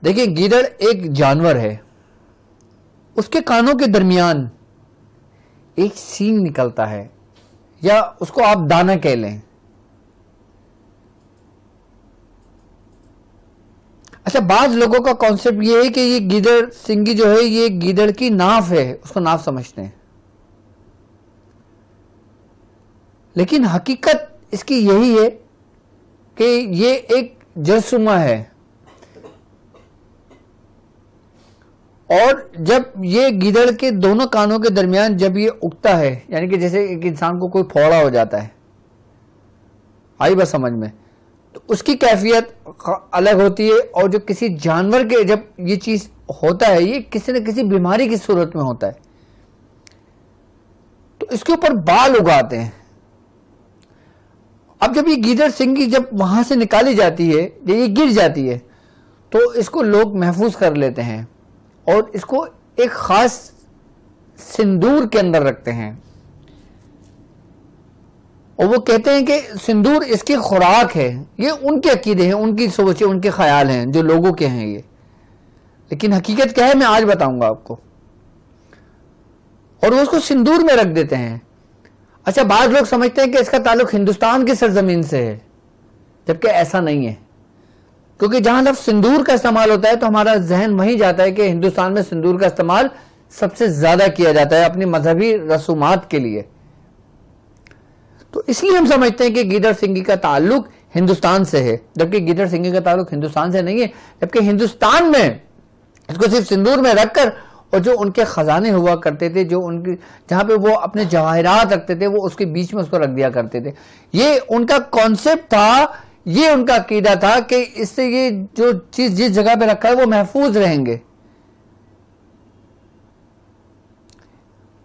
دیکھیں گیدڑ ایک جانور ہے, اس کے کانوں کے درمیان ایک سینگ نکلتا ہے, یا اس کو آپ دانہ کہہ لیں. اچھا, بعض لوگوں کا کانسیپٹ یہ ہے کہ یہ گیدڑ سنگی جو ہے یہ گیدڑ کی ناف ہے, اس کو ناف سمجھتے ہیں, لیکن حقیقت اس کی یہی ہے کہ یہ ایک جرثومہ ہے. اور جب یہ گیدڑ کے دونوں کانوں کے درمیان جب یہ اگتا ہے, یعنی کہ جیسے ایک انسان کو کوئی پھوڑا ہو جاتا ہے, آئی بس سمجھ میں, تو اس کی کیفیت الگ ہوتی ہے, اور جو کسی جانور کے جب یہ چیز ہوتا ہے یہ کسی نہ کسی بیماری کی صورت میں ہوتا ہے, تو اس کے اوپر بال اگاتے ہیں. اب جب یہ گیدڑ سنگی جب وہاں سے نکالی جاتی ہے, جب یہ گر جاتی ہے, تو اس کو لوگ محفوظ کر لیتے ہیں اور اس کو ایک خاص سندور کے اندر رکھتے ہیں, اور وہ کہتے ہیں کہ سندور اس کی خوراک ہے. یہ ان کے عقیدے ہیں, ان کی سوچ ہے, ان کے خیال ہیں جو لوگوں کے ہیں یہ, لیکن حقیقت کیا ہے میں آج بتاؤں گا آپ کو. اور وہ اس کو سندور میں رکھ دیتے ہیں. اچھا, بعض لوگ سمجھتے ہیں کہ اس کا تعلق ہندوستان کی سرزمین سے ہے, جبکہ ایسا نہیں ہے, کیونکہ جہاں لفظ سندور کا استعمال ہوتا ہے تو ہمارا ذہن وہیں جاتا ہے کہ ہندوستان میں سندور کا استعمال سب سے زیادہ کیا جاتا ہے اپنی مذہبی رسومات کے لیے. تو اس لیے ہم سمجھتے ہیں کہ گیدڑ سنگی کا تعلق ہندوستان سے ہے, جبکہ گیدڑ سنگی کا تعلق ہندوستان سے نہیں ہے, جبکہ ہندوستان میں اس کو صرف سندور میں رکھ کر, اور جو ان کے خزانے ہوا کرتے تھے, جو ان کی جہاں پہ وہ اپنے جواہرات رکھتے تھے, وہ اس کے بیچ میں اس کو رکھ دیا کرتے تھے. یہ ان کا کانسیپٹ تھا, یہ ان کا عقیدہ تھا کہ اس سے یہ جو چیز جس جگہ پہ رکھا ہے وہ محفوظ رہیں گے,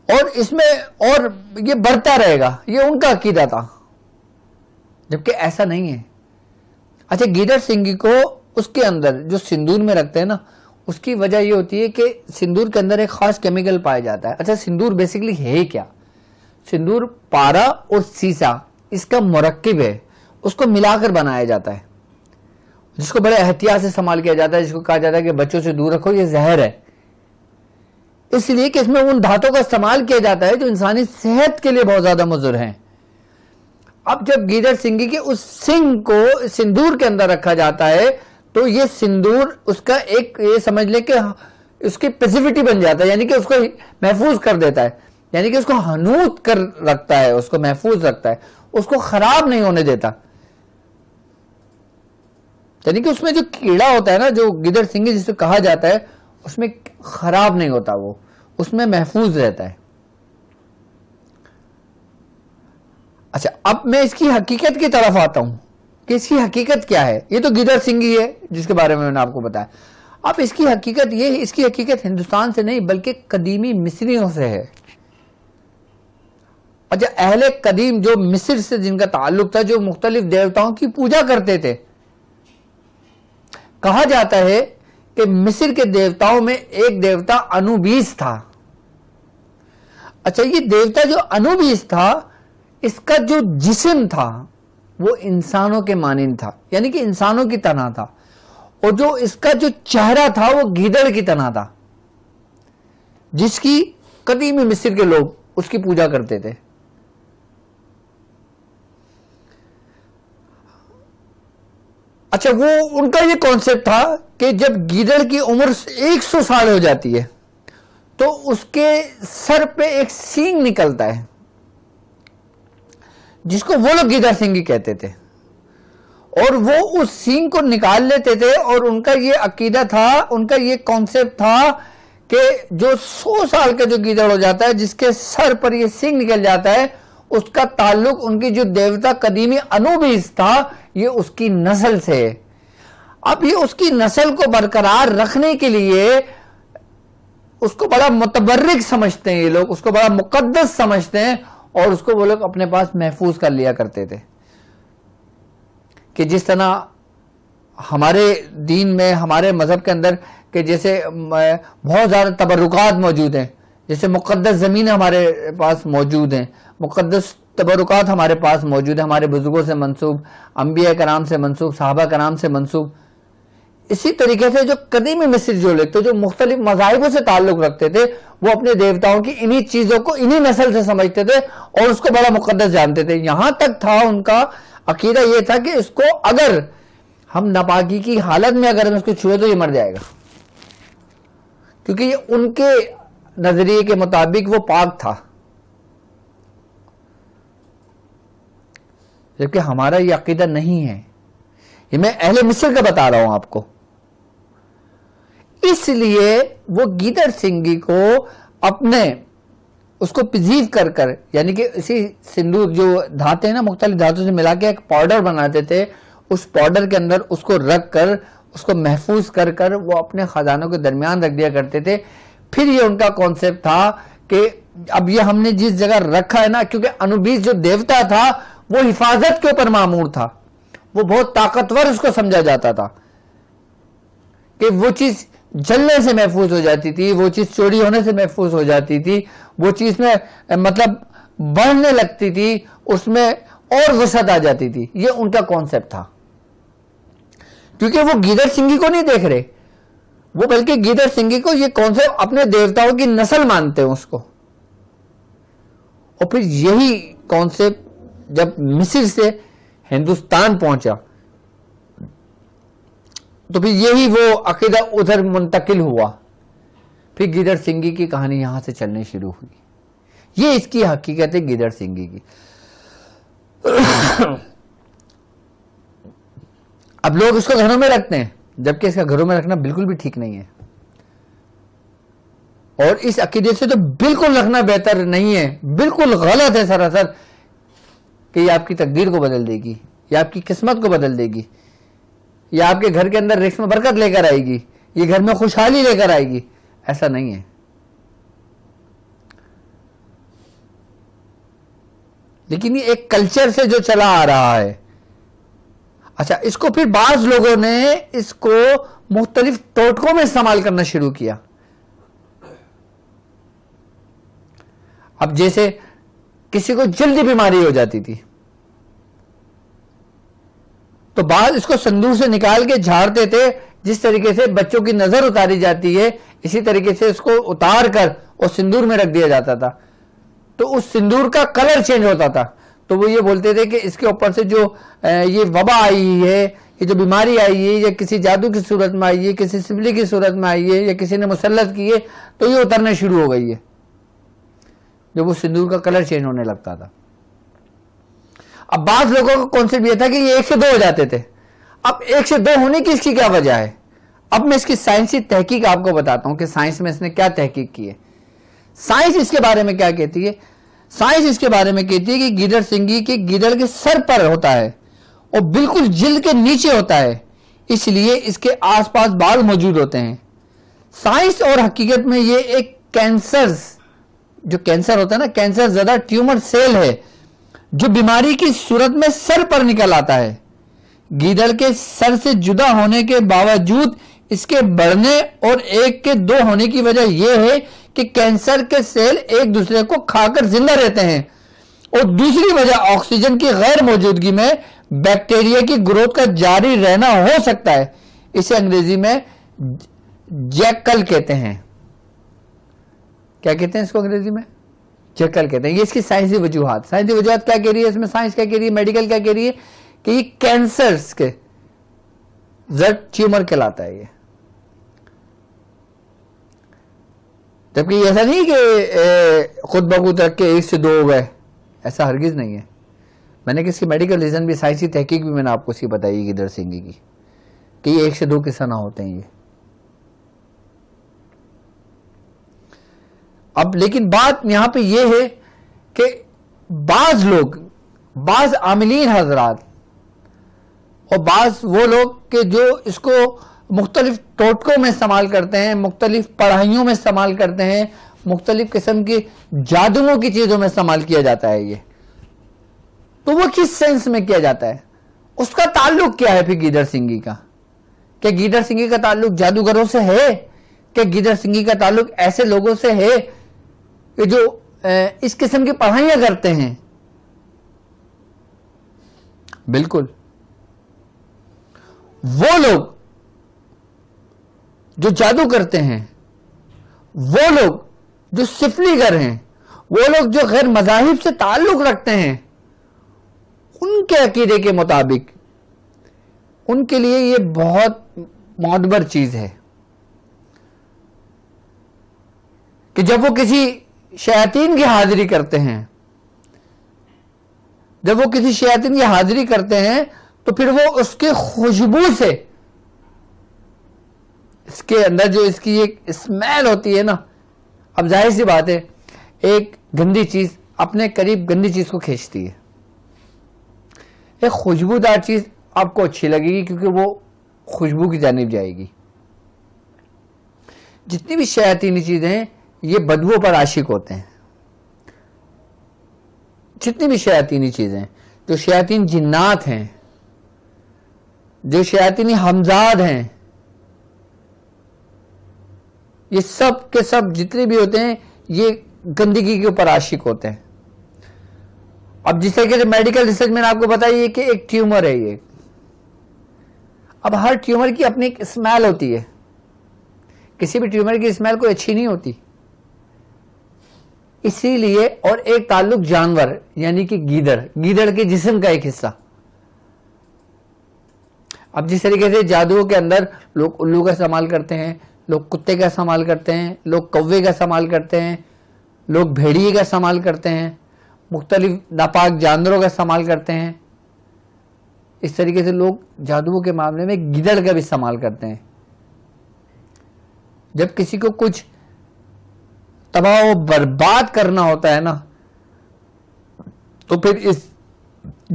اور اس میں اور یہ بڑھتا رہے گا. یہ ان کا عقیدہ تھا, جبکہ ایسا نہیں ہے. اچھا, گیدڑ سنگی کو اس کے اندر جو سندور میں رکھتے ہیں نا, اس کی وجہ یہ ہوتی ہے کہ سندور کے اندر ایک خاص کیمیکل پایا جاتا ہے. اچھا, سندور بیسیکلی ہے کیا؟ سندور پارا اور سیسا اس کا مرکب ہے, اس کو ملا کر بنایا جاتا ہے, جس کو بڑے احتیاط سے استعمال کیا جاتا ہے, جس کو کہا جاتا ہے کہ بچوں سے دور رکھو, یہ زہر ہے. اس لیے کہ اس میں ان دھاتوں کا استعمال کیا جاتا ہے جو انسانی صحت کے لیے بہت زیادہ مضر ہیں. اب جب گیدڑ سنگی کے اس سنگ کو سندور کے اندر رکھا جاتا ہے تو یہ سندور اس کا ایک یہ سمجھ لیں کہ اس کی پیسیفٹی بن جاتا ہے, یعنی کہ اس کو محفوظ کر دیتا ہے, یعنی کہ اس کو حنوط کر رکھتا ہے, اس کو محفوظ رکھتا ہے, اس کو خراب نہیں ہونے دیتا. یعنی کہ اس میں جو کیڑا ہوتا ہے نا, جو گیدڑ سنگی جسے کہا جاتا ہے, اس میں خراب نہیں ہوتا, وہ اس میں محفوظ رہتا ہے. اچھا, اب میں اس کی حقیقت کی طرف آتا ہوں کہ اس کی حقیقت کیا ہے. یہ تو گیدڑ سنگی ہے جس کے بارے میں نے آپ کو بتایا. اب اس کی حقیقت یہ ہے, اس کی حقیقت ہندوستان سے نہیں بلکہ قدیمی مصریوں سے ہے. اچھا, اہل قدیم جو مصر سے جن کا تعلق تھا, جو مختلف دیوتاؤں کی پوجا کرتے تھے, کہا جاتا ہے کہ مصر کے دیوتاؤں میں ایک دیوتا انوبیس تھا. اچھا, یہ دیوتا جو انوبیس تھا, اس کا جو جسم تھا وہ انسانوں کے مانند تھا, یعنی کہ انسانوں کی طرح تھا, اور جو اس کا جو چہرہ تھا وہ گیدڑ کی طرح تھا, جس کی قدیمی مصر کے لوگ اس کی پوجا کرتے تھے. اچھا, وہ ان کا یہ کانسیپٹ تھا کہ جب گیدڑ کی عمر 100 سال ہو جاتی ہے تو اس کے سر پہ ایک سینگ نکلتا ہے, جس کو وہ لوگ گیدڑ سنگی کہتے تھے, اور وہ اس سینگ کو نکال لیتے تھے. اور ان کا یہ عقیدہ تھا, ان کا یہ کانسیپٹ تھا کہ جو 100 سال کا جو گیدڑ ہو جاتا ہے, جس کے سر پر یہ سینگ نکل جاتا ہے, اس کا تعلق ان کی جو دیوتا قدیمی انوبیس تھا, یہ اس کی نسل سے ہے. اب یہ اس کی نسل کو برقرار رکھنے کے لیے اس کو بڑا متبرک سمجھتے ہیں, یہ لوگ اس کو بڑا مقدس سمجھتے ہیں, اور اس کو وہ لوگ اپنے پاس محفوظ کر لیا کرتے تھے. کہ جس طرح ہمارے دین میں, ہمارے مذہب کے اندر, کہ جیسے بہت زیادہ تبرکات موجود ہیں, جیسے مقدس زمین ہمارے پاس موجود ہیں, مقدس تبرکات ہمارے پاس موجود ہیں, ہمارے بزرگوں سے منسوب, انبیاء کرام سے منسوب, صحابہ کرام سے منسوب. اسی طریقے سے جو قدیمی مصر جو لکھتے جو مختلف مذاہبوں سے تعلق رکھتے تھے وہ اپنے دیوتاؤں کی انہی چیزوں کو انہی نسل سے سمجھتے تھے اور اس کو بڑا مقدس جانتے تھے. یہاں تک تھا ان کا عقیدہ یہ تھا کہ اس کو اگر ہم ناپاکی کی حالت میں اگر ہم اس کو چھوئے تو یہ مر جائے گا, کیونکہ یہ ان کے نظریے کے مطابق وہ پاک تھا. جبکہ ہمارا یہ عقیدہ نہیں ہے. یہ میں اہل مصر کا بتا رہا ہوں آپ کو. اس لیے وہ گیدڑ سنگھی کو اپنے اس کو پزیو کر کر, یعنی کہ اسی سندور جو دھاتے ہیں نا مختلف دھاتوں سے ملا کے ایک پاؤڈر بناتے تھے, اس پاؤڈر کے اندر اس کو رکھ کر اس کو محفوظ کر کر وہ اپنے خزانوں کے درمیان رکھ دیا کرتے تھے. پھر یہ ان کا کانسیپٹ تھا کہ اب یہ ہم نے جس جگہ رکھا ہے نا, کیونکہ انوبیس جو دیوتا تھا وہ حفاظت کے اوپر معمور تھا, وہ بہت طاقتور اس کو سمجھا جاتا تھا کہ وہ چیز جلنے سے محفوظ ہو جاتی تھی, وہ چیز چوری ہونے سے محفوظ ہو جاتی تھی, وہ چیز میں مطلب بڑھنے لگتی تھی, اس میں اور وسعت آ جاتی تھی. یہ ان کا کانسیپٹ تھا. کیونکہ وہ گیدڑ سنگھی کو نہیں دیکھ رہے, وہ بلکہ گیدڑ سنگھی کو یہ کانسیپٹ اپنے دیوتاؤں کی نسل مانتے ہیں اس کو. اور پھر یہی کانسیپٹ جب مصر سے ہندوستان پہنچا تو پھر یہی وہ عقیدہ ادھر منتقل ہوا. پھر گیدڑ سنگھی کی کہانی یہاں سے چلنی شروع ہوئی. یہ اس کی حقیقت ہے گیدڑ سنگھی کی. اب لوگ اس کو گھروں میں رکھتے ہیں, جبکہ اس کا گھروں میں رکھنا بالکل بھی ٹھیک نہیں ہے, اور اس عقیدے سے تو بالکل رکھنا بہتر نہیں ہے, بالکل غلط ہے سراسر, کہ یہ آپ کی تقدیر کو بدل دے گی, یہ آپ کی قسمت کو بدل دے گی, یہ آپ کے گھر کے اندر رزق میں برکت لے کر آئے گی, یہ گھر میں خوشحالی لے کر آئے گی. ایسا نہیں ہے. لیکن یہ ایک کلچر سے جو چلا آ رہا ہے. اچھا, اس کو پھر بعض لوگوں نے اس کو مختلف ٹوٹکوں میں استعمال کرنا شروع کیا. اب جیسے کسی کو جلدی بیماری ہو جاتی تھی تو بعض اس کو سندور سے نکال کے جھاڑتے تھے, جس طریقے سے بچوں کی نظر اتاری جاتی ہے اسی طریقے سے اس کو اتار کر اور سندور میں رکھ دیا جاتا تھا, تو اس سندور کا کلر چینج ہوتا تھا. تو وہ یہ بولتے تھے کہ اس کے اوپر سے جو یہ وبا آئی ہے, یہ جو بیماری آئی ہے, یا کسی جادو کی صورت میں آئی ہے, کسی سبلی کی صورت میں آئی ہے, یا کسی نے مسلط کی ہے, تو یہ اترنے شروع ہو گئی ہے. جب وہ سندور کا کلر چینج ہونے لگتا تھا. اب بعض لوگوں کا کانسیپٹ یہ تھا کہ یہ 1 سے 2 ہو جاتے تھے. اب 1 سے 2 ہونے کی اس کی کیا وجہ ہے؟ اب میں اس کی سائنسی تحقیق آپ کو بتاتا ہوں کہ سائنس میں اس نے کیا تحقیق کی ہے. سائنس اس کے بارے میں کیا کہتی ہے؟ سائنس اس کے بارے میں کہتی ہے کہ گیدڑ سنگھی کے گیدڑ کے سر پر ہوتا ہے اور بالکل جلد کے نیچے ہوتا ہے, اس لیے اس کے آس پاس بال موجود ہوتے ہیں. سائنس اور حقیقت میں یہ ایک جو کینسر ہوتا ہے نا, کینسر زدہ ٹیومر سیل ہے جو بیماری کی صورت میں سر پر نکل آتا ہے. گیدڑ کے سر سے جدا ہونے کے باوجود اس کے بڑھنے اور 1 کے 2 ہونے کی وجہ یہ ہے کہ کینسر کے سیل ایک دوسرے کو کھا کر زندہ رہتے ہیں, اور دوسری وجہ آکسیجن کی غیر موجودگی میں بیکٹیریا کی گروتھ کا جاری رہنا ہو سکتا ہے. اسے انگریزی میں جیکل کہتے ہیں. کیا کہتے ہیں اس کو انگریزی میں؟ جیکل کہتے ہیں. یہ اس کی سائنسی وجوہات کیا کہہ رہی ہے, اس میں سائنس کیا کہہ رہی ہے, میڈیکل کیا کہہ رہی ہے, کہ یہ کینسرز کے زد ٹیومر کہلاتا ہے. یہ جبکہ یہ ایسا نہیں کہ خود بخود رکھ کے 1 سے 2 ہو گئے, ایسا ہرگز نہیں ہے. میں نے کس کی میڈیکل ریزن بھی, سائنسی تحقیق بھی میں نے آپ کو اس کی بتائی گیدڑ سنگھی کی, کہ یہ 1 سے 2 کس طرح ہوتے ہیں یہ. اب لیکن بات یہاں پہ یہ ہے کہ بعض لوگ, بعض عاملین حضرات اور بعض وہ لوگ کہ جو اس کو مختلف ٹوٹکوں میں استعمال کرتے ہیں, مختلف پڑھائیوں میں استعمال کرتے ہیں, مختلف قسم کی جادوؤں کی چیزوں میں استعمال کیا جاتا ہے یہ. تو وہ کس سینس میں کیا جاتا ہے, اس کا تعلق کیا ہے پھر گیدڑ سنگھی کا؟ کہ گیدڑ سنگھی کا تعلق جادوگروں سے ہے, کہ گیدڑ سنگھی کا تعلق ایسے لوگوں سے ہے کہ جو اس قسم کی پڑھائیاں کرتے ہیں؟ بالکل. وہ لوگ جو جادو کرتے ہیں، وہ لوگ جو سفلیگر ہیں، وہ لوگ جو غیر مذاہب سے تعلق رکھتے ہیں، ان کے عقیدے کے مطابق ان کے لیے یہ بہت معتبر چیز ہے کہ جب وہ کسی شیاطین کی حاضری کرتے ہیں، جب وہ کسی شیاطین کی حاضری کرتے ہیں تو پھر وہ اس کے خوشبو سے، اس کے اندر جو اس کی ایک اسمیل ہوتی ہے نا، اب ظاہر سی بات ہے ایک گندی چیز اپنے قریب گندی چیز کو کھینچتی ہے، ایک خوشبودار چیز آپ کو اچھی لگے گی کیونکہ وہ خوشبو کی جانب جائے گی۔ جتنی بھی شیاطینی چیزیں ہیں یہ بدبو پر عاشق ہوتے ہیں، جتنی بھی شیاطینی چیزیں، جو شیاطین جنات ہیں، جو شیاطینی ہمزاد ہیں، یہ سب کے سب جتنے بھی ہوتے ہیں یہ گندگی کے اوپر عاشق ہوتے ہیں۔ اب جس طریقے سے میڈیکل ریسرچ میں نے آپ کو بتایا کہ ایک ٹیومر ہے، یہ اب ہر ٹیومر کی اپنی ایک اسمیل ہوتی ہے، کسی بھی ٹیومر کی اسمیل کوئی اچھی نہیں ہوتی، اسی لیے اور ایک تعلق جانور یعنی کہ گیدڑ کے جسم کا ایک حصہ۔ اب جس طریقے سے جادو کے اندر لوگ الو کا استعمال کرتے ہیں، لوگ کتے کا استعمال کرتے ہیں، لوگ کوے کا استعمال کرتے ہیں، لوگ بھیڑیے کا استعمال کرتے ہیں، مختلف ناپاک جانوروں کا استعمال کرتے ہیں، اس طریقے سے لوگ جادو کے معاملے میں گیدڑ کا بھی استعمال کرتے ہیں۔ جب کسی کو کچھ تباہ و برباد کرنا ہوتا ہے نا تو پھر اس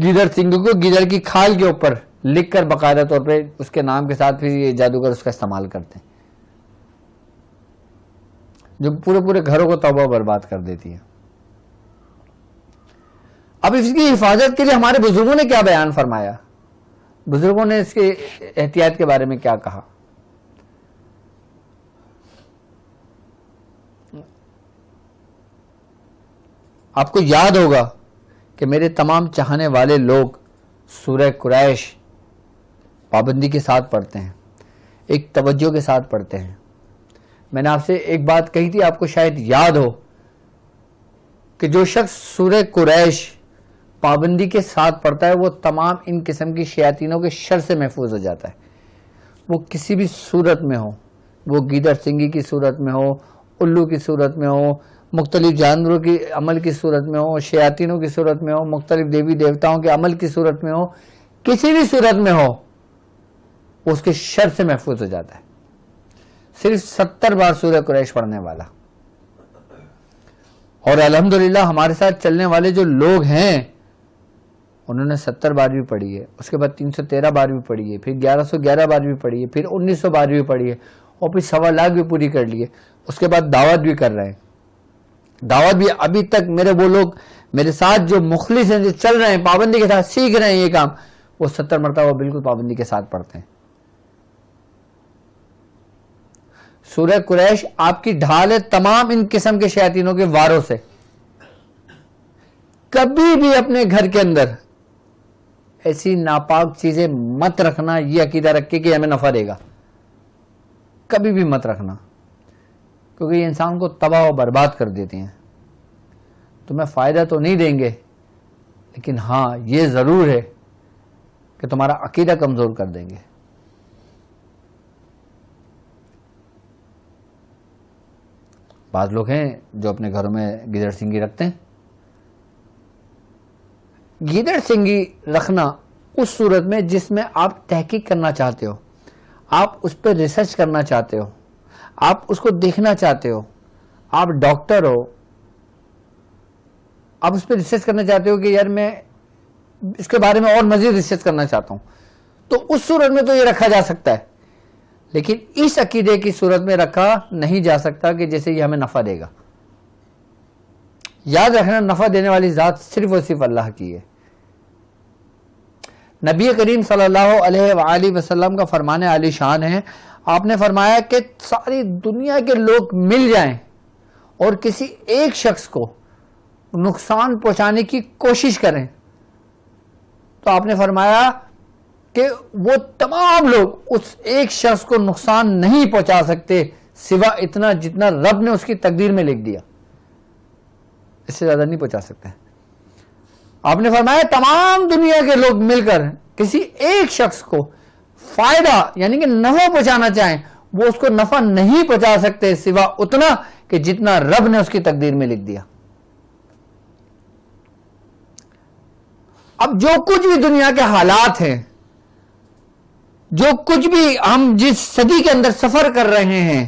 گیدڑ سنگھ کو گیدڑ کی کھال کے اوپر لکھ کر باقاعدہ طور پہ اس کے نام کے ساتھ پھر یہ جادوگر اس کا استعمال کرتے ہیں، جو پورے گھروں کو تباہ و برباد کر دیتی ہے۔ اب اس کی حفاظت کے لیے ہمارے بزرگوں نے کیا بیان فرمایا، بزرگوں نے اس کے احتیاط کے بارے میں کیا کہا؟ آپ کو یاد ہوگا کہ میرے تمام چاہنے والے لوگ سورہ قریش پابندی کے ساتھ پڑھتے ہیں، ایک توجہ کے ساتھ پڑھتے ہیں۔ میں نے آپ سے ایک بات کہی تھی، آپ کو شاید یاد ہو کہ جو شخص سورہ قریش پابندی کے ساتھ پڑھتا ہے وہ تمام ان قسم کی شیاطینوں کے شر سے محفوظ ہو جاتا ہے، وہ کسی بھی صورت میں ہو، وہ گیدڑ سنگی کی صورت میں ہو، الو کی صورت میں ہو، مختلف جانوروں کی عمل کی صورت میں ہو، شیاطینوں کی صورت میں ہو، مختلف دیوی دیوتاؤں کے عمل کی صورت میں ہو، کسی بھی صورت میں ہو وہ اس کے شر سے محفوظ ہو جاتا ہے۔ صرف 70 بار سورہ قریش پڑھنے والا، اور الحمدللہ ہمارے ساتھ چلنے والے جو لوگ ہیں انہوں نے 70 بار بھی پڑھی ہے، اس کے بعد 313 بار بھی پڑھی ہے، پھر 1111 بار بھی پڑھی ہے، پھر 1900 بار بھی پڑھی ہے، اور پھر 1.25 لاکھ بھی پوری کر لی ہے۔ اس کے بعد دعوت بھی کر رہے ہیں، دعوت بھی ابھی تک میرے وہ لوگ میرے ساتھ جو مخلص ہیں، جو چل رہے ہیں پابندی کے ساتھ، سیکھ رہے ہیں یہ کام، وہ 70 مرتبہ بالکل پابندی کے ساتھ پڑھتے ہیں۔ سورہ قریش آپ کی ڈھال ہے تمام ان قسم کے شیاطینوں کے واروں سے۔ کبھی بھی اپنے گھر کے اندر ایسی ناپاک چیزیں مت رکھنا، یہ عقیدہ رکھ کے کہ ہمیں نفع دے گا، کبھی بھی مت رکھنا، کیونکہ یہ انسان کو تباہ و برباد کر دیتی ہیں۔ تمہیں فائدہ تو نہیں دیں گے لیکن ہاں یہ ضرور ہے کہ تمہارا عقیدہ کمزور کر دیں گے۔ بعض لوگ ہیں جو اپنے گھروں میں گیدڑ سنگی رکھتے ہیں۔ گیدڑ سنگی رکھنا اس صورت میں جس میں آپ تحقیق کرنا چاہتے ہو، آپ اس پہ ریسرچ کرنا چاہتے ہو، آپ اس کو دیکھنا چاہتے ہو، آپ ڈاکٹر ہو، آپ اس پہ ریسرچ کرنا چاہتے ہو کہ یار میں اس کے بارے میں اور مزید ریسرچ کرنا چاہتا ہوں، تو اس صورت میں تو یہ رکھا جا سکتا ہے، لیکن اس عقیدے کی صورت میں رکھا نہیں جا سکتا کہ جیسے یہ ہمیں نفع دے گا۔ یاد رکھنا نفع دینے والی ذات صرف اور صرف اللہ کی ہے۔ نبی کریم صلی اللہ علیہ وآلہ وسلم کا فرمان عالی شان ہے، آپ نے فرمایا کہ ساری دنیا کے لوگ مل جائیں اور کسی ایک شخص کو نقصان پہنچانے کی کوشش کریں تو آپ نے فرمایا کہ وہ تمام لوگ اس ایک شخص کو نقصان نہیں پہنچا سکتے سوا اتنا جتنا رب نے اس کی تقدیر میں لکھ دیا، اس سے زیادہ نہیں پہنچا سکتے۔ آپ نے فرمایا تمام دنیا کے لوگ مل کر کسی ایک شخص کو فائدہ یعنی کہ نفع پہنچانا چاہیں، وہ اس کو نفع نہیں پہنچا سکتے سوا اتنا کہ جتنا رب نے اس کی تقدیر میں لکھ دیا۔ اب جو کچھ بھی دنیا کے حالات ہیں، جو کچھ بھی ہم جس صدی کے اندر سفر کر رہے ہیں،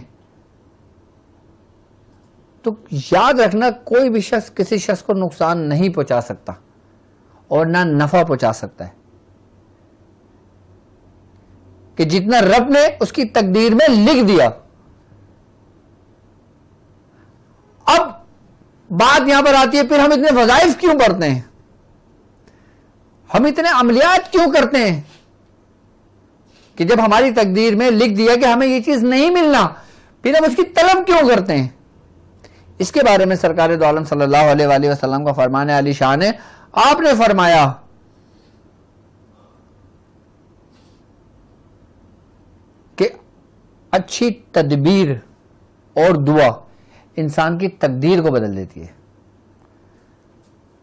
تو یاد رکھنا کوئی بھی شخص کسی شخص کو نقصان نہیں پہنچا سکتا اور نہ نفع پہنچا سکتا ہے، کہ جتنا رب نے اس کی تقدیر میں لکھ دیا۔ اب بات یہاں پر آتی ہے پھر ہم اتنے وظائف کیوں پڑھتے ہیں، ہم اتنے عملیات کیوں کرتے ہیں، کہ جب ہماری تقدیر میں لکھ دیا کہ ہمیں یہ چیز نہیں ملنا پھر ہم اس کی طلب کیوں کرتے ہیں۔ اس کے بارے میں سرکار دو عالم صلی اللہ علیہ وآلہ وسلم کا فرمان علی شان ہے، آپ نے فرمایا کہ اچھی تدبیر اور دعا انسان کی تقدیر کو بدل دیتی ہے۔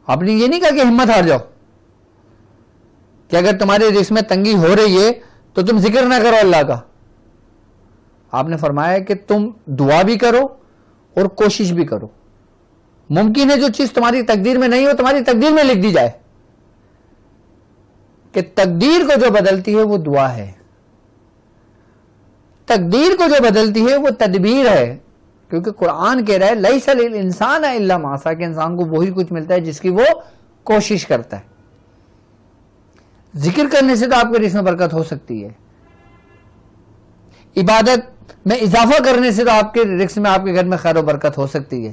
آپ نے یہ نہیں کہا کہ ہمت ہار جاؤ، کہ اگر تمہارے رزق میں تنگی ہو رہی ہے تو تم ذکر نہ کرو اللہ کا۔ آپ نے فرمایا کہ تم دعا بھی کرو اور کوشش بھی کرو، ممکن ہے جو چیز تمہاری تقدیر میں نہیں ہو تمہاری تقدیر میں لکھ دی جائے، کہ تقدیر کو جو بدلتی ہے وہ دعا ہے، تقدیر کو جو بدلتی ہے وہ تدبیر ہے، کیونکہ قرآن کہہ رہا ہے لیس للانسان الا ما سعی، کہ انسان کو وہی کچھ ملتا ہے جس کی وہ کوشش کرتا ہے۔ ذکر کرنے سے تو آپ کے رزق میں برکت ہو سکتی ہے، عبادت میں اضافہ کرنے سے تو آپ کے رزق میں آپ کے گھر میں خیر و برکت ہو سکتی ہے،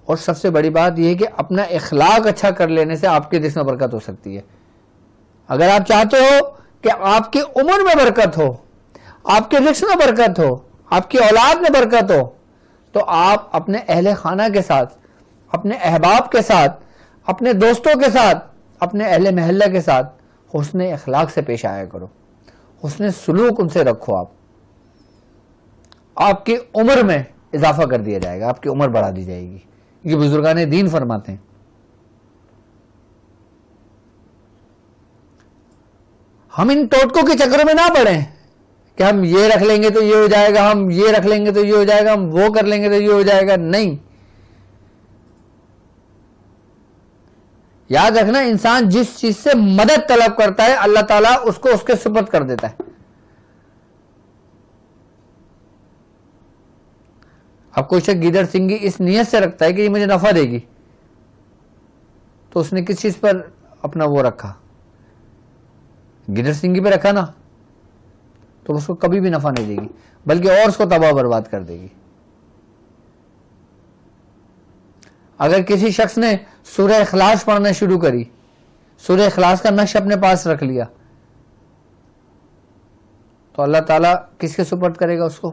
اور سب سے بڑی بات یہ ہے کہ اپنا اخلاق اچھا کر لینے سے آپ کے رزق میں برکت ہو سکتی ہے۔ اگر آپ چاہتے ہو کہ آپ کی عمر میں برکت ہو، آپ کے رزق میں برکت ہو، آپ کی اولاد میں برکت ہو، تو آپ اپنے اہل خانہ کے ساتھ، اپنے احباب کے ساتھ، اپنے دوستوں کے ساتھ، اپنے اہل محلہ کے ساتھ حسن اخلاق سے پیش آیا کرو، حسن سلوک ان سے رکھو، آپ کی عمر میں اضافہ کر دیا جائے گا، آپ کی عمر بڑھا دی جائے گی۔ یہ بزرگان دین فرماتے ہیں۔ ہم ان ٹوٹکوں کے چکروں میں نہ پڑیں کہ ہم یہ رکھ لیں گے تو یہ ہو جائے گا، ہم یہ رکھ لیں گے تو یہ ہو جائے گا، ہم وہ کر لیں گے تو یہ ہو جائے گا، نہیں۔ یاد رکھنا انسان جس چیز سے مدد طلب کرتا ہے اللہ تعالیٰ اس کو اس کے سپرد کر دیتا ہے۔ اب کوئی شخص گیدڑ سنگھی اس نیت سے رکھتا ہے کہ یہ مجھے نفع دے گی، تو اس نے کس چیز پر اپنا وہ رکھا، گیدڑ سنگھی پہ رکھا نا، تو اس کو کبھی بھی نفع نہیں دے گی بلکہ اور اس کو تباہ برباد کر دے گی۔ اگر کسی شخص نے سورہ اخلاص پڑھنا شروع کری، سورہ اخلاص کا نقش اپنے پاس رکھ لیا، تو اللہ تعالیٰ کس کے سپرد کرے گا اس کو؟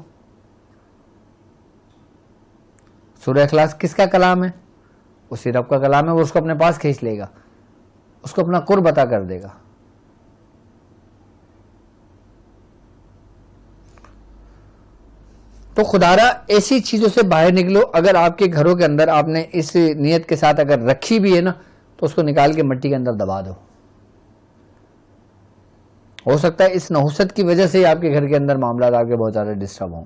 سورہ اخلاص کس کا کلام ہے؟ اسی رب کا کلام ہے، وہ اس کو اپنے پاس کھینچ لے گا، اس کو اپنا قرب عطا کر دے گا۔ تو خدارا ایسی چیزوں سے باہر نکلو۔ اگر آپ کے گھروں کے اندر آپ نے اس نیت کے ساتھ اگر رکھی بھی ہے نا، تو اس کو نکال کے مٹی کے اندر دبا دو۔ ہو سکتا ہے اس نحوست کی وجہ سے ہی آپ کے گھر کے اندر معاملات آپ کے بہت زیادہ ڈسٹرب ہوں۔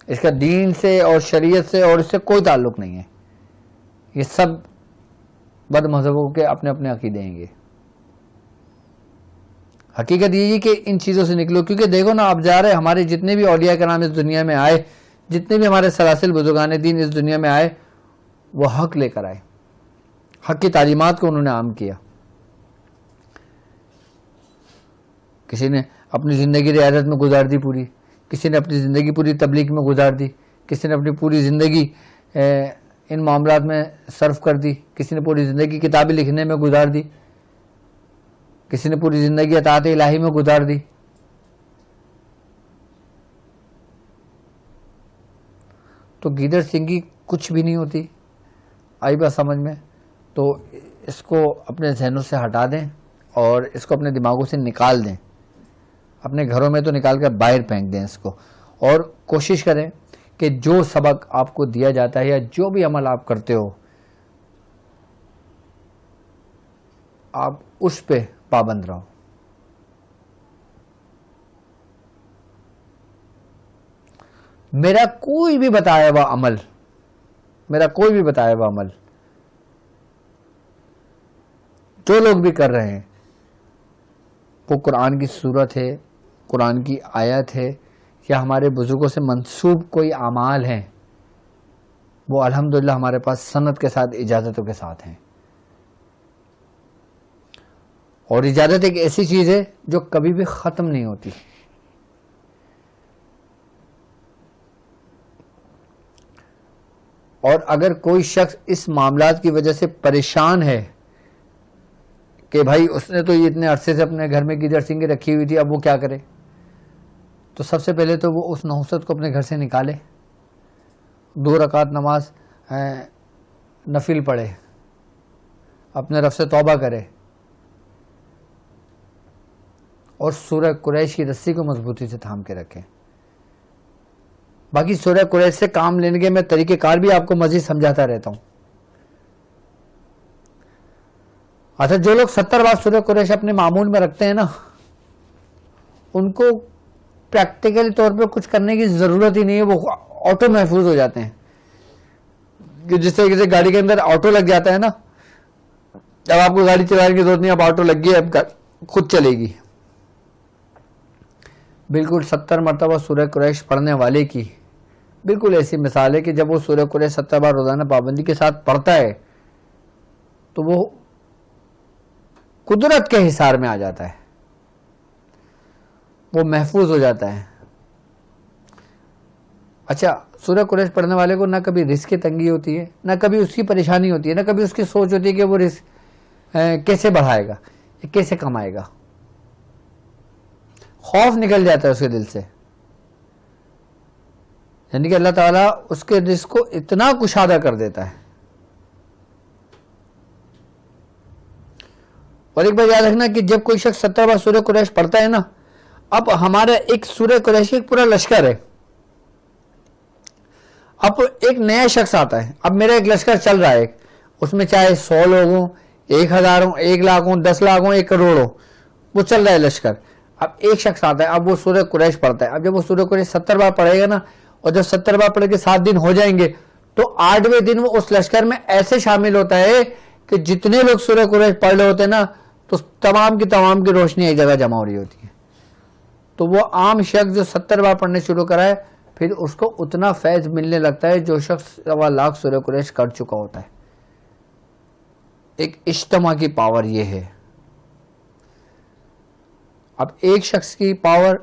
اس کا دین سے اور شریعت سے اور اس سے کوئی تعلق نہیں ہے، یہ سب بد مذہبوں کے اپنے اپنے عقیدے ہیں۔ حقیقت یہ کہ ان چیزوں سے نکلو، کیونکہ دیکھو نا آپ جا رہے، ہمارے جتنے بھی اولیاء کرام اس دنیا میں آئے، جتنے بھی ہمارے سلاسل بزرگان دین اس دنیا میں آئے، وہ حق لے کر آئے، حق کی تعلیمات کو انہوں نے عام کیا۔ کسی نے اپنی زندگی ریاضت میں گزار دی پوری، کسی نے اپنی زندگی پوری تبلیغ میں گزار دی، کسی نے اپنی پوری زندگی ان معاملات میں صرف کر دی، کسی نے پوری زندگی کتابیں لکھنے میں گزار دی، کسی نے پوری زندگی اطاعت الہی میں گزار دی۔ تو گیدڑ سنگھی کچھ بھی نہیں ہوتی، آئی بات سمجھ میں؟ تو اس کو اپنے ذہنوں سے ہٹا دیں اور اس کو اپنے دماغوں سے نکال دیں. اپنے گھروں میں تو نکال کر باہر پھینک دیں اس کو, اور کوشش کریں کہ جو سبق آپ کو دیا جاتا ہے یا جو بھی عمل آپ کرتے ہو آپ اس پہ پابند رہو. میرا کوئی بھی بتایا ہوا عمل جو لوگ بھی کر رہے ہیں, وہ قرآن کی صورت ہے, قرآن کی آیت ہے, یا ہمارے بزرگوں سے منسوب کوئی اعمال ہیں, وہ الحمدللہ ہمارے پاس سند کے ساتھ, اجازتوں کے ساتھ ہیں. اور اجازت ایک ایسی چیز ہے جو کبھی بھی ختم نہیں ہوتی. اور اگر کوئی شخص اس معاملات کی وجہ سے پریشان ہے کہ بھائی اس نے تو یہ اتنے عرصے سے اپنے گھر میں گیدڑ سنگھی رکھی ہوئی تھی, اب وہ کیا کرے, تو سب سے پہلے تو وہ اس نحوست کو اپنے گھر سے نکالے, 2 رکعت نماز نفل پڑھے, اپنے رب سے توبہ کرے, اور سورہ قریش کی رسی کو مضبوطی سے تھام کے رکھے. باقی سورہ قریش سے کام لینے کے میں طریقہ کار بھی آپ کو مزید سمجھاتا رہتا ہوں. اچھا, جو لوگ 70 بار سورہ قریش اپنے معمول میں رکھتے ہیں نا, ان کو پریکٹیکلی طور پہ کچھ کرنے کی ضرورت ہی نہیں ہے, وہ آٹو محفوظ ہو جاتے ہیں. جس طریقے سے گاڑی کے اندر آٹو لگ جاتا ہے نا, اب آپ کو گاڑی چلانے کی ضرورت نہیں, اب آٹو لگ گئی, اب خود چلے گی. بالکل 70 مرتبہ سورہ قریش پڑھنے والے کی بالکل ایسی مثال ہے کہ جب وہ سورہ قریش 70 بار روزانہ پابندی کے ساتھ پڑھتا ہے تو وہ قدرت کے حصار میں آ جاتا ہے, وہ محفوظ ہو جاتا ہے. اچھا, سورہ قریش پڑھنے والے کو نہ کبھی رزق کی تنگی ہوتی ہے, نہ کبھی اس کی پریشانی ہوتی ہے, نہ کبھی اس کی سوچ ہوتی ہے کہ وہ رزق کیسے بڑھائے گا, کیسے کمائے گا. خوف نکل جاتا ہے اس کے دل سے, یعنی کہ اللہ تعالیٰ اس کے رزق کو اتنا کشادہ کر دیتا ہے. اور ایک بار یاد رکھنا کہ جب کوئی شخص 70 بار سورہ قریش پڑھتا ہے نا, اب ہمارا ایک سورہ قریش ایک پورا لشکر ہے. اب ایک نیا شخص آتا ہے, اب میرا ایک لشکر چل رہا ہے, اس میں چاہے 100 لوگ ہوں, 1000 ہوں, 1 لاکھ ہوں, 10 لاکھ ہوں, 1 کروڑ ہو, وہ چل رہا ہے لشکر. اب ایک شخص آتا ہے, اب وہ سورہ قریش پڑھتا ہے. اب جب وہ سورہ قریش 70 بار پڑھے گا نا, اور جب 70 بار پڑھ کے 7 دن ہو جائیں گے, تو 8ویں دن وہ اس لشکر میں ایسے شامل ہوتا ہے کہ جتنے لوگ سورہ قریش پڑھ رہے ہوتے ہیں نا, تو تمام کی روشنی ایک جگہ جمع ہو رہی ہوتی ہے. تو وہ عام شخص جو 70 بار پڑھنے شروع کرائے, پھر اس کو اتنا فیض ملنے لگتا ہے جو شخص 1.25 لاکھ سورہ قریش کر چکا ہوتا ہے. ایک اجتماع کی پاور یہ ہے. اب ایک شخص کی پاور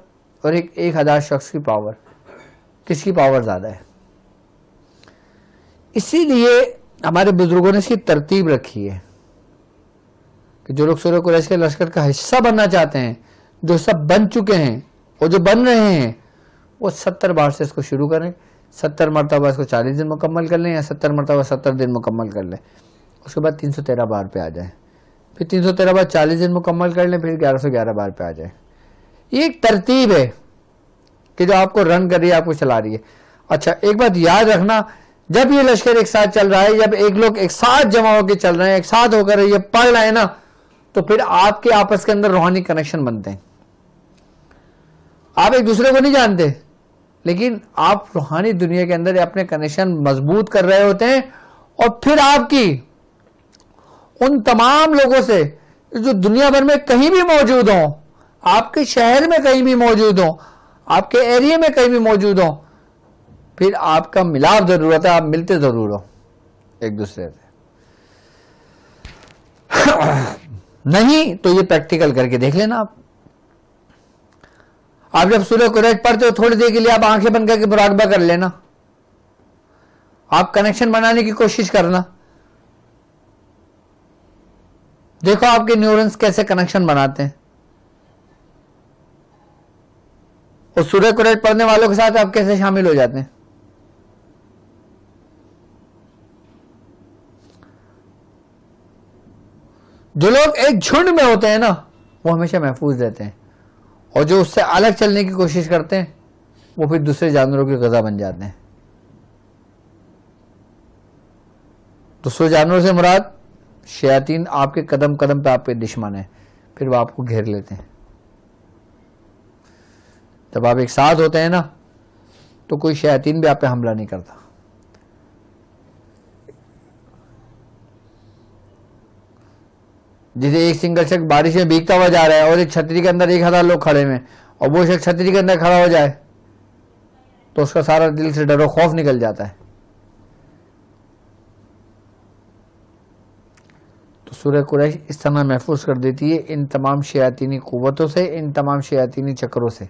اور 1000 شخص کی پاور, کس کی پاور زیادہ ہے؟ اسی لیے ہمارے بزرگوں نے اس کی ترتیب رکھی ہے کہ جو لوگ سورہ قریش کے لشکر کا حصہ بننا چاہتے ہیں, جو حصہ بن چکے ہیں اور جو بن رہے ہیں, وہ 70 بار سے اس کو شروع کریں. 70 مرتبہ اس کو 40 دن مکمل کر لیں, یا 70 مرتبہ 70 دن مکمل کر لیں. اس کے بعد 313 بار پہ آ جائیں, پھر 313 بار 40 دن مکمل کر لیں, پھر 1111 بار پہ آ جائیں. یہ ایک ترتیب ہے کہ جو آپ کو رن کر رہی ہے, آپ کو چلا رہی ہے. اچھا, ایک بات یاد رکھنا, جب یہ لشکر ایک ساتھ چل رہا ہے, جب ایک لوگ ایک ساتھ جمع ہو کے چل رہے ہیں, ایک ساتھ ہو کر یہ پڑھ رہے ہیں نا, تو پھر آپ کے آپس کے اندر روحانی کنیکشن بنتے ہیں. آپ ایک دوسرے کو نہیں جانتے, لیکن آپ روحانی دنیا کے اندر اپنے کنیکشن مضبوط کر رہے ہوتے ہیں. اور پھر آپ کی ان تمام لوگوں سے جو دنیا بھر میں کہیں بھی موجود ہوں, آپ کے شہر میں کہیں بھی موجود ہوں, آپ کے ایریے میں کہیں بھی موجود ہوں, پھر آپ کا ملاپ ضرورت ہے, آپ ملتے ضرور ہو ایک دوسرے سے. نہیں تو یہ پریکٹیکل کر کے دیکھ لینا. آپ جب سورہ قریش پڑھتے ہو, تھوڑی دیر کے لیے آپ آنکھیں بند کر کے مراقبہ کر لینا, آپ کنیکشن بنانے کی کوشش کرنا, دیکھو آپ کے نیورونز کیسے کنیکشن بناتے ہیں, اور سورہ قریش پڑھنے والوں کے ساتھ آپ کیسے شامل ہو جاتے ہیں. جو لوگ ایک جھنڈ میں ہوتے ہیں نا وہ ہمیشہ محفوظ رہتے ہیں، اور جو اس سے الگ چلنے کی کوشش کرتے ہیں وہ پھر دوسرے جانوروں کی غذا بن جاتے ہیں. دوسرے جانوروں سے مراد شیاطین آپ کے قدم قدم پہ آپ کے دشمن ہیں، پھر وہ آپ کو گھیر لیتے ہیں. جب آپ ایک ساتھ ہوتے ہیں نا تو کوئی شیاطین بھی آپ پہ حملہ نہیں کرتا. جسے ایک سنگل شخص بارش میں بھیگتا ہوا جا رہا ہے اور ایک چھتری کے اندر 1000 لوگ کھڑے ہیں اور وہ شخص چھتری کے اندر کھڑا ہو جائے تو اس کا سارا دل سے ڈر و خوف نکل جاتا ہے. تو سورہ قریش اس طرح محفوظ کر دیتی ہے ان تمام شیاطینی قوتوں سے، ان تمام شیاطینی چکروں سے.